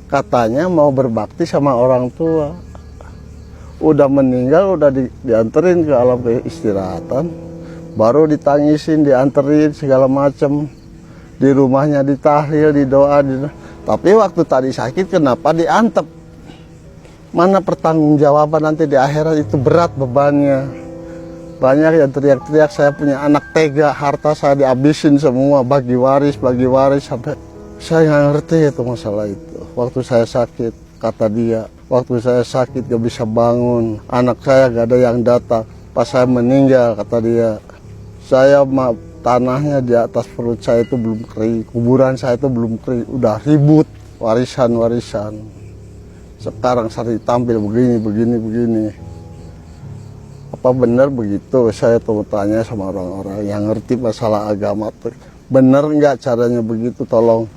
Katanya mau berbakti sama orang tua. Udah meninggal, udah dianterin ke alam keistirahatan, baru ditangisin, dianterin segala macam. Di rumahnya ditahlil, didoa. Tapi waktu tadi sakit kenapa diantep? Mana pertanggungjawaban nanti di akhirat, itu berat bebannya. Banyak yang teriak-teriak, saya punya anak tega, harta saya dihabisin semua, bagi waris, sampai saya nggak ngerti itu masalah itu. Waktu saya sakit, kata dia, waktu saya sakit gak bisa bangun, anak saya gak ada yang datang. Pas saya meninggal, kata dia, saya tanahnya di atas perut saya itu belum kering, kuburan saya itu belum kering, udah ribut warisan. Sekarang saya tampil begini. Apa benar begitu? Saya mau tanya sama orang-orang yang ngerti masalah agama. Benar nggak caranya begitu? Tolong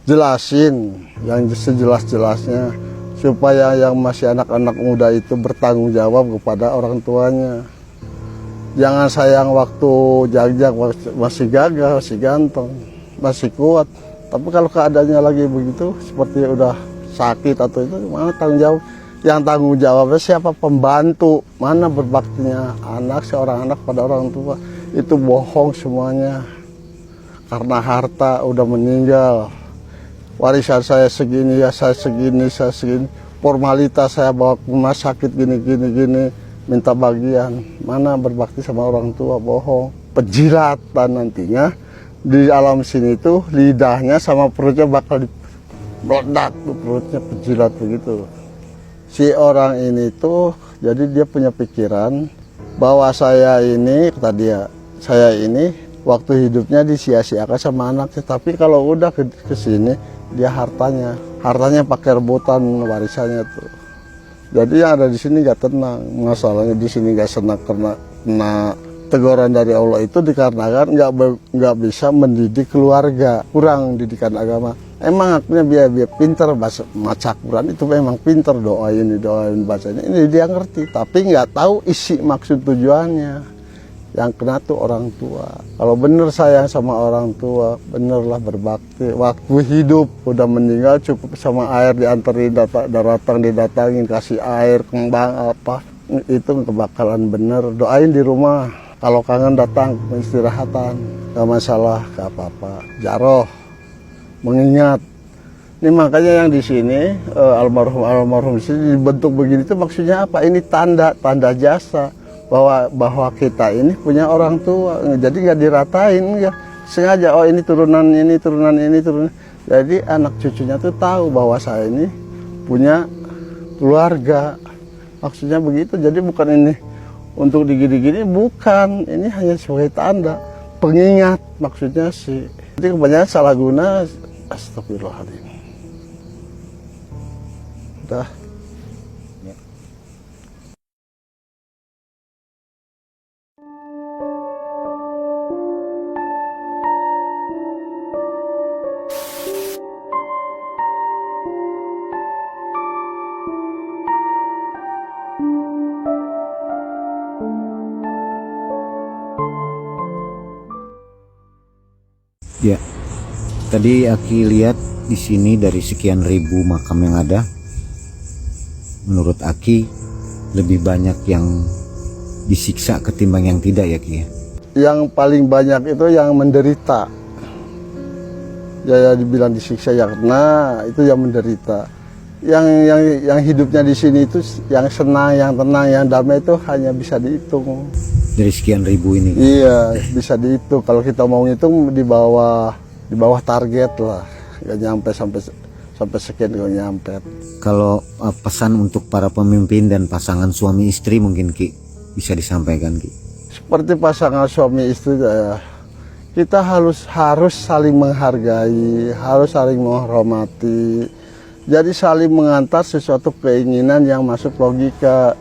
jelasin yang sejelas-jelasnya, supaya yang masih anak-anak muda itu bertanggung jawab kepada orang tuanya. Jangan sayang waktu jag masih gagah, masih ganteng, masih kuat. Tapi kalau keadaannya lagi begitu, seperti udah sakit atau itu, mana tanggung jawab? Yang tanggung jawabnya siapa? Pembantu. Mana berbaktinya seorang anak pada orang tua? Itu bohong semuanya. Karena harta udah meninggal. Warisan saya segini, ya saya segini. Formalitas saya bawa ke rumah sakit gini, minta bagian. Mana berbakti sama orang tua? Bohong. Penjilatan nantinya di alam sini tuh, lidahnya sama perutnya bakal meledak tuh, perutnya penjilat begitu. Si orang ini tuh, jadi dia punya pikiran bahwa saya ini, kata dia, saya ini waktu hidupnya disia-siakan sama anaknya. Tapi kalau udah ke sini, dia hartanya pakai rebutan warisannya tuh. Jadi yang ada di sini gak tenang. Masalahnya di sini gak senang karena teguran dari Allah itu dikarenakan nggak bisa mendidik keluarga, kurang didikan agama. Emang akunya biar pinter baca Quran itu memang pinter, doain bacanya ini dia ngerti, tapi nggak tahu isi maksud tujuannya. Yang kena tuh orang tua. Kalau bener sayang sama orang tua, benerlah berbakti. Waktu hidup udah meninggal cukup sama air dianterin, datang didatangin, kasih air, kembang apa, itu kebakalan bener. Doain di rumah. Kalau kangen datang istirahatan, gak masalah, gak apa-apa. Jaroh, mengingat. Ini makanya yang di sini almarhum di sini dibentuk begini itu maksudnya apa? Ini tanda jasa bahwa kita ini punya orang tua. Jadi nggak diratain ya. Sengaja ini turunan ini. Jadi anak cucunya tuh tahu bahwa saya ini punya keluarga. Maksudnya begitu. Jadi bukan ini untuk digini-gini, bukan, ini hanya sebagai tanda pengingat maksudnya sih. Jadi kebanyakan salah guna, astagfirullahaladzim. Udah. Ya, tadi Aki lihat di sini dari sekian ribu makam yang ada, menurut Aki lebih banyak yang disiksa ketimbang yang tidak ya Ki? Yang paling banyak itu yang menderita. Ya dibilang disiksa ya, karena itu yang menderita. Yang hidupnya di sini itu yang senang, yang tenang, yang damai itu hanya bisa dihitung. Dari sekian ribu ini? Iya, bisa dihitung. Kalau kita mau ngitung di bawah target lah, nggak nyampe sampai sekian nggak nyampe. Kalau pesan untuk para pemimpin dan pasangan suami istri mungkin Ki bisa disampaikan Ki? Seperti pasangan suami istri, kita harus saling menghargai, harus saling menghormati. Jadi saling mengantar sesuatu keinginan yang masuk logika.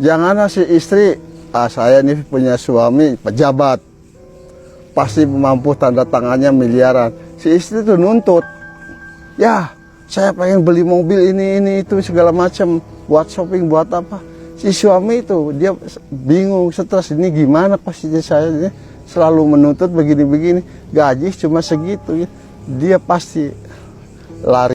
Jangan si istri, saya ini punya suami pejabat, pasti mampu, tanda tangannya miliaran. Si istri itu nuntut, ya saya pengen beli mobil ini itu segala macam, buat shopping, buat apa. Si suami itu dia bingung, stres, ini gimana pastinya saya ini selalu menuntut begini-begini, gaji cuma segitu, dia pasti lari.